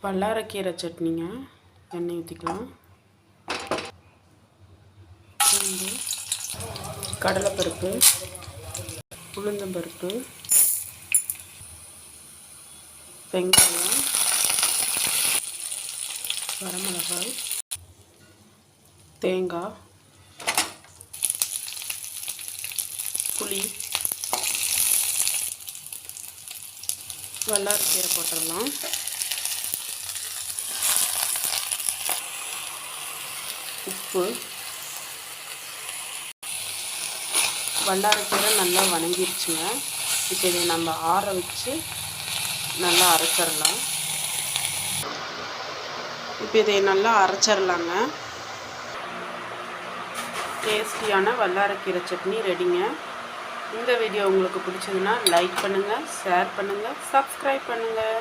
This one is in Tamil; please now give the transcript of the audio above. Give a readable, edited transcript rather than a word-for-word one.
வல்லாரக்கீரை சட்னிங்க. எண்ணெய் ஊற்றிக்கலாம். பூண்டு, கடலைப்பருப்பு, உளுந்தம்பருப்பு, வெங்காயம், வரமிளகாய், தேங்காய், புளி, வல்லாரக்கீரை போட்டுடலாம். உப்பு, வல்லாரக்கீரை நல்லா வணங்கிருச்சுங்க. இப்போ இதை நம்ம ஆற வச்சு நல்லா அரைச்சிடலாம். இப்போ இதை நல்லா அரைச்சிடலாங்க. டேஸ்டியான வல்லாரக்கீரை சட்னி ரெடிங்க. இந்த வீடியோ உங்களுக்கு பிடிச்சதுன்னா லைக் பண்ணுங்கள், ஷேர் பண்ணுங்கள், சப்ஸ்கிரைப் பண்ணுங்கள்.